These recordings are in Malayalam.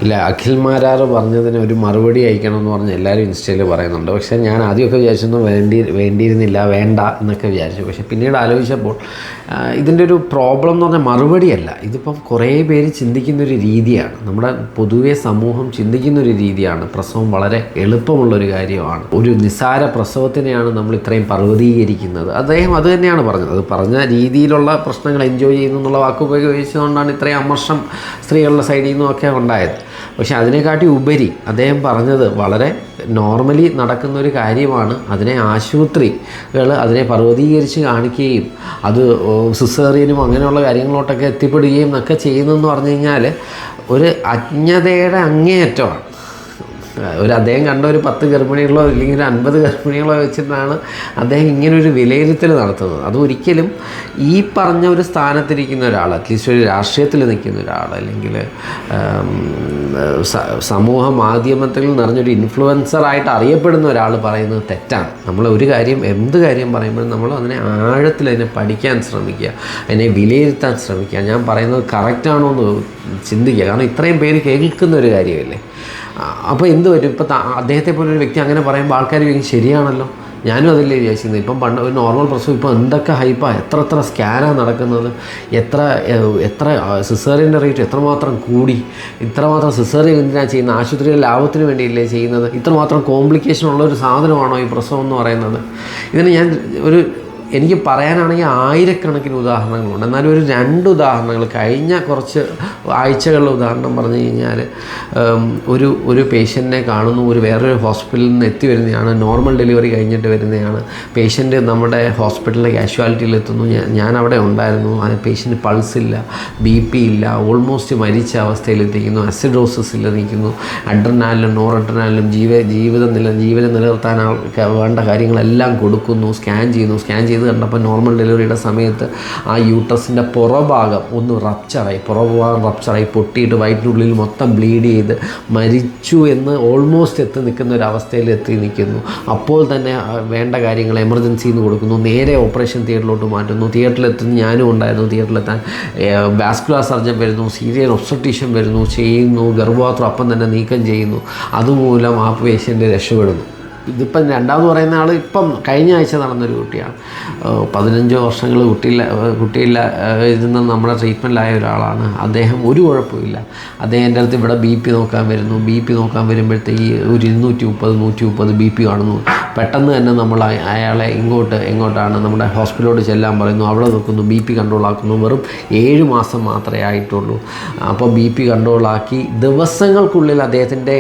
ഇല്ല, അഖിൽ മാരാർ പറഞ്ഞതിന് ഒരു മറുപടി അയക്കണമെന്ന് പറഞ്ഞ് എല്ലാവരും ഇൻസ്റ്റയിൽ പറയുന്നുണ്ട്. പക്ഷേ ഞാൻ ആദ്യമൊക്കെ വിചാരിച്ചൊന്നും വേണ്ടിയിരുന്നില്ല, വേണ്ട എന്നൊക്കെ വിചാരിച്ചു. പക്ഷേ പിന്നീട് ആലോചിച്ചപ്പോൾ ഇതിൻ്റെ ഒരു പ്രോബ്ലം എന്ന് പറഞ്ഞാൽ മറുപടിയല്ല, ഇതിപ്പം കുറേ പേര് ചിന്തിക്കുന്നൊരു രീതിയാണ്, നമ്മുടെ പൊതുവെ സമൂഹം ചിന്തിക്കുന്നൊരു രീതിയാണ്. പ്രസവം വളരെ എളുപ്പമുള്ളൊരു കാര്യമാണ്, ഒരു നിസ്സാര പ്രസവത്തിനെയാണ് നമ്മൾ ഇത്രയും പർവ്വതീകരിക്കുന്നത്. അദ്ദേഹം അത് തന്നെയാണ് പറഞ്ഞത്. അത് പറഞ്ഞ രീതിയിലുള്ള പ്രശ്നങ്ങൾ എൻജോയ് ചെയ്യുന്നു എന്നുള്ള വാക്ക് ഉപയോഗിച്ചുകൊണ്ടാണ് ഇത്രയും അമർഷം സ്ത്രീകളുടെ സൈഡിൽ നിന്നുമൊക്കെ ഉണ്ടായത്. പക്ഷേ അതിനെക്കാട്ടി ഉപരി അദ്ദേഹം പറഞ്ഞത് വളരെ നോർമലി നടക്കുന്നൊരു കാര്യമാണ്. അതിനെ ആശുപത്രികൾ അതിനെ പർവ്വതീകരിച്ച് കാണിക്കുകയും അത് സിസേറിയനും അങ്ങനെയുള്ള കാര്യങ്ങളോട്ടൊക്കെ എത്തിപ്പെടുകയും ഒക്കെ ചെയ്യുന്നതെന്ന് പറഞ്ഞു കഴിഞ്ഞാൽ ഒരു അജ്ഞതയുടെ അങ്ങേയറ്റമാണ്. അദ്ദേഹം കണ്ട ഒരു 10 ഗർഭിണികളോ അല്ലെങ്കിൽ ഒരു 50 ഗർഭിണികളോ വെച്ചിട്ടാണ് അദ്ദേഹം ഇങ്ങനൊരു വിലയിരുത്തൽ നടത്തുന്നത്. അതൊരിക്കലും ഈ പറഞ്ഞ ഒരു സ്ഥാനത്തിരിക്കുന്ന ഒരാൾ, അറ്റ്ലീസ്റ്റ് ഒരു രാഷ്ട്രീയത്തിൽ നിൽക്കുന്ന ഒരാൾ, അല്ലെങ്കിൽ സമൂഹ മാധ്യമത്തിൽ നിറഞ്ഞൊരു ഇൻഫ്ലുവൻസറായിട്ട് അറിയപ്പെടുന്ന ഒരാൾ പറയുന്നത് തെറ്റാണ്. നമ്മൾ ഒരു കാര്യം, എന്ത് കാര്യം പറയുമ്പോഴും നമ്മൾ അതിനെ ആഴത്തിൽ അതിനെ പഠിക്കാൻ ശ്രമിക്കുക, അതിനെ വിലയിരുത്താൻ ശ്രമിക്കുക. ഞാൻ പറയുന്നത് കറക്റ്റാണോ എന്ന് ചിന്തിക്കുക. കാരണം ഇത്രയും പേര് കേൾക്കുന്ന ഒരു കാര്യമല്ലേ. അപ്പോൾ എന്ത് പറ്റും, ഇപ്പോൾ അദ്ദേഹത്തെ പോലൊരു വ്യക്തി അങ്ങനെ പറയുമ്പോൾ ആൾക്കാർ ശരിയാണല്ലോ, ഞാനും അതല്ലേ വിചാരിക്കുന്നത്. ഇപ്പം പണ്ട് ഒരു നോർമൽ പ്രസവം ഇപ്പോൾ എന്തൊക്കെ ഹൈപ്പാണ്, എത്ര സ്കാനാണ് നടക്കുന്നത്, എത്ര സിസേറിയൻ്റെ റേറ്റ് എത്രമാത്രം കൂടി, ഇത്രമാത്രം സിസേറിയൻ എന്തിനാണ് ചെയ്യുന്നത്, ആശുപത്രിയിലെ ലാഭത്തിന് വേണ്ടിയല്ലേ ചെയ്യുന്നത്, ഇത്രമാത്രം കോംപ്ലിക്കേഷൻ ഉള്ളൊരു സാധനമാണോ ഈ പ്രസവം എന്ന് പറയുന്നത്. ഇതിന് ഞാൻ എനിക്ക് പറയാനാണെങ്കിൽ ആയിരക്കണക്കിന് ഉദാഹരണങ്ങളുണ്ട്. എന്നാലും ഒരു 2 ഉദാഹരണങ്ങൾ, കഴിഞ്ഞ കുറച്ച് ആഴ്ചകളുടെ ഉദാഹരണം പറഞ്ഞു കഴിഞ്ഞാൽ, ഒരു പേഷ്യൻറ്റിനെ കാണുന്നു, വേറൊരു ഹോസ്പിറ്റലിൽ നിന്ന് എത്തി വരുന്നതാണ്, നോർമൽ ഡെലിവറി കഴിഞ്ഞിട്ട് വരുന്നതാണ്. പേഷ്യൻറ്റ് നമ്മുടെ ഹോസ്പിറ്റലിലെ കാഷ്വാലിറ്റിയിൽ എത്തുന്നു. ഞാൻ അവിടെ ഉണ്ടായിരുന്നു. ആ പേഷ്യൻറ്റ് പൾസില്ല, BP ഇല്ല, ഓൾമോസ്റ്റ് മരിച്ച അവസ്ഥയിലെത്തിക്കുന്നു, അസിഡോസിസിൽ നിൽക്കുന്നു, അഡ്രനാലിനും നോറഡ്രനാലിനും ജീവിതം നിലനിർത്താൻ വേണ്ട കാര്യങ്ങളെല്ലാം കൊടുക്കുന്നു, സ്കാൻ ചെയ്ത് കണ്ടപ്പോൾ നോർമൽ ഡെലിവറിയുടെ സമയത്ത് ആ യൂട്രസിൻ്റെ പുറഭാഗം ഒന്ന് റപ്ചറായി പൊട്ടിയിട്ട് വയറ്റിനുള്ളിൽ മൊത്തം ബ്ലീഡ് ചെയ്ത് മരിച്ചു എന്ന് ഓൾമോസ്റ്റ് എത്തി നിൽക്കുന്ന ഒരു അവസ്ഥയിൽ എത്തി നിൽക്കുന്നു. അപ്പോൾ തന്നെ വേണ്ട കാര്യങ്ങൾ എമർജൻസിന്ന് കൊടുക്കുന്നു, നേരെ ഓപ്പറേഷൻ തിയേറ്ററിലോട്ട് മാറ്റുന്നു. തിയേറ്ററിലെത്തുന്ന ഞാനും ഉണ്ടായിരുന്നു. തിയേറ്ററിലെത്താൻ വാസ്കുലർ സർജൻ വരുന്നു, സീരിയൽ ഒബ്സ്ട്രക്റ്റീഷ്യൻ വരുന്നു, ചെയ്യുന്നു, ഗർഭപാത്രം അപ്പം തന്നെ നീക്കം ചെയ്യുന്നു. അതുമൂലം ആ പേഷ്യൻ്റ് രക്ഷപ്പെടുന്നു. ഇതിപ്പം രണ്ടാമത് പറയുന്ന ആൾ ഇപ്പം കഴിഞ്ഞ ആഴ്ച നടന്നൊരു കുട്ടിയാണ്. 15 വർഷങ്ങൾ കുട്ടിയില്ല ഇരുന്ന് നമ്മുടെ ട്രീറ്റ്മെൻറ്റിലായ ഒരാളാണ്. അദ്ദേഹം ഒരു കുഴപ്പമില്ല. അദ്ദേഹം എൻ്റെ അടുത്ത് ഇവിടെ BP നോക്കാൻ വരുന്നു. BP നോക്കാൻ വരുമ്പോഴത്തേക്ക് ഒരു 230 BP കാണുന്നു. പെട്ടെന്ന് തന്നെ നമ്മൾ അയാളെ എങ്ങോട്ടാണ് നമ്മുടെ ഹോസ്പിറ്റലോട്ട് ചെല്ലാൻ പറയുന്നു. അവിടെ നോക്കുന്നു, BP കൺട്രോളാക്കുന്നു. വെറും 7 മാസം മാത്രമേ ആയിട്ടുള്ളൂ. അപ്പോൾ BP കൺട്രോളാക്കി ദിവസങ്ങൾക്കുള്ളിൽ അദ്ദേഹത്തിൻ്റെ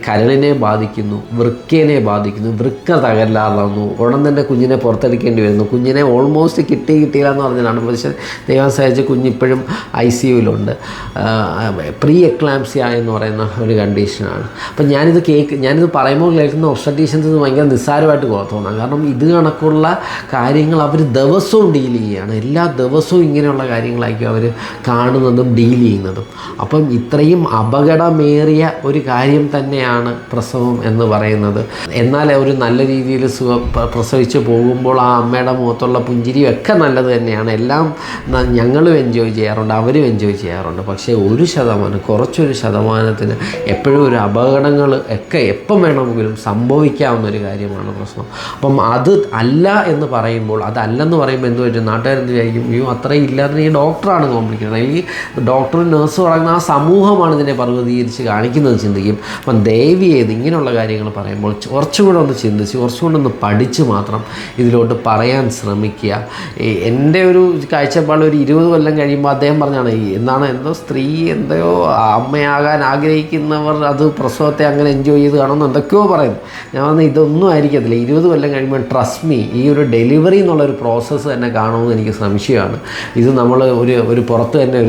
കരളിനെ ബാധിക്കുന്നു, വൃക്കയെ ബാധിക്കുന്നു, വൃക്ക തകരാറാകുന്നു. ഉടൻ തന്നെ കുഞ്ഞിനെ പുറത്തെടുക്കേണ്ടി വരുന്നു. കുഞ്ഞിനെ ഓൾമോസ്റ്റ് കിട്ടിയില്ല എന്ന് പറഞ്ഞതാണ്. പക്ഷേ ദൈവം സഹായിച്ച് കുഞ്ഞിപ്പോഴും ICUവിലുണ്ട്. പ്രീ എക്ലാംസിയ എന്ന് പറയുന്ന ഒരു കണ്ടീഷനാണ്. അപ്പം ഞാനിത് പറയുമ്പോൾ കേൾക്കുന്ന ഒബ്സ്ട്രക്റ്റീഷ്യൻസ് ഭയങ്കര നിസ്സാരമായിട്ട് തോന്നാം. കാരണം ഇത് കണക്കുള്ള കാര്യങ്ങൾ അവർ ദിവസവും ഡീൽ ചെയ്യുകയാണ്. എല്ലാ ദിവസവും ഇങ്ങനെയുള്ള കാര്യങ്ങളായിരിക്കും അവർ കാണുന്നതും ഡീൽ ചെയ്യുന്നതും. അപ്പം ഇത്രയും അപകടമേറിയ ഒരു കാര്യം തന്നെയാണ് പ്രസവം എന്ന് പറയുന്നത്. എന്നാൽ ഒരു നല്ല രീതിയിൽ പ്രസവിച്ച് പോകുമ്പോൾ ആ അമ്മയുടെ മുഖത്തുള്ള പുഞ്ചിരിയും ഒക്കെ നല്ലത് തന്നെയാണ്. എല്ലാം ഞങ്ങളും എൻജോയ് ചെയ്യാറുണ്ട്, അവരും എൻജോയ് ചെയ്യാറുണ്ട്. പക്ഷേ കുറച്ചൊരു ശതമാനത്തിന് എപ്പോഴും ഒരു അപകടങ്ങൾ ഒക്കെ എപ്പം വേണമെങ്കിലും സംഭവിക്കാവുന്ന ഒരു കാര്യമാണ് പ്രശ്നം. അപ്പം അത് അല്ല എന്ന് പറയുമ്പോൾ, അതല്ലെന്ന് പറയുമ്പോൾ എന്ത് പറ്റും, നാട്ടുകാരെന്ത് വിചാരിക്കും, അത്രയും ഇല്ലാതെ ഈ ഡോക്ടറാണ് കോംപ്ലിക്കേറ്റഡ്, അല്ലെങ്കിൽ ഡോക്ടറും നഴ്സും അടങ്ങുന്ന ആ സമൂഹമാണ് ഇതിനെ പർവ്വതീകരിച്ച് കാണിക്കുന്നത് ചിന്തിക്കും. അപ്പം ദയവ് ചെയ്ത് ഇങ്ങനെയുള്ള കാര്യങ്ങൾ പറയുമ്പോൾ കുറച്ചുകൂടെ ഒന്ന് ചിന്തിച്ച് കുറച്ചുകൂടെ ഒന്ന് പഠിച്ച് മാത്രം ഇതിലോട്ട് പറയാൻ ശ്രമിക്കുക. എൻ്റെ ഒരു കാഴ്ചപ്പാട് ഒരു 20 കൊല്ലം കഴിയുമ്പോൾ അദ്ദേഹം പറഞ്ഞാണ്, സ്ത്രീ അമ്മയാകാൻ ആഗ്രഹിക്കുന്നവർ അത് പ്രസവത്തെ അങ്ങനെ എൻജോയ് ചെയ്ത് കാണുമെന്ന് എന്തൊക്കെയോ പറയുന്നു. ഞാൻ പറഞ്ഞാൽ ഇതൊന്നും ആയിരിക്കത്തില്ല. 20 കൊല്ലം കഴിയുമ്പോൾ ട്രസ്റ്റ് മീ, ഈ ഒരു ഡെലിവറി എന്നുള്ളൊരു പ്രോസസ്സ് തന്നെ കാണുമെന്ന് എനിക്ക് സംശയമാണ്. ഇത് നമ്മൾ ഒരു പുറത്ത് തന്നെ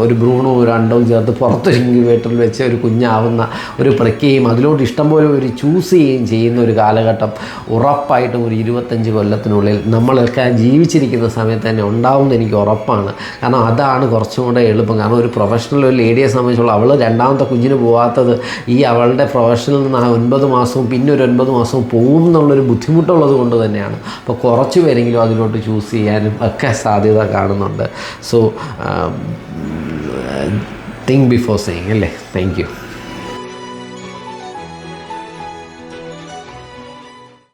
ഒരു ഭ്രൂണവും ഒരു അണ്ടവും ചേർത്ത് പുറത്തൊരു ഇൻക്യുബേറ്ററിൽ വെച്ച് ഒരു കുഞ്ഞാവുന്ന ഒരു പ്രക്രിയയും അതിലോട്ട് ഇഷ്ടംപോലെ ഒരു ചൂസ് ചെയ്യുന്ന ഒരു കാലഘട്ടം ഉറപ്പായിട്ടും ഒരു 25 കൊല്ലത്തിനുള്ളിൽ നമ്മളൊക്കെ ജീവിച്ചിരിക്കുന്ന സമയത്ത് തന്നെ ഉണ്ടാവുമെന്ന് എനിക്ക് ഉറപ്പാണ്. കാരണം അതാണ് കുറച്ചും കൂടെ എളുപ്പം. കാരണം ഒരു പ്രൊഫഷണൽ ഒരു ലേഡിയെ സംബന്ധിച്ചുള്ള അവൾ രണ്ടാമത്തെ കുഞ്ഞിന് പോകാത്തത് അവളുടെ പ്രൊഫഷനിൽ നിന്ന് 9 മാസവും പിന്നെ ഒരു 9 മാസവും പോകും എന്നുള്ളൊരു ബുദ്ധിമുട്ടുള്ളത് കൊണ്ട് തന്നെയാണ്. അപ്പോൾ കുറച്ച് പേരെങ്കിലും അതിലോട്ട് ചൂസ് ചെയ്യാനും ഒക്കെ സാധ്യത കാണുന്നുണ്ട്. സോ തിങ്ക് ബിഫോർ സെയിങ് അല്ലേ. Thank you.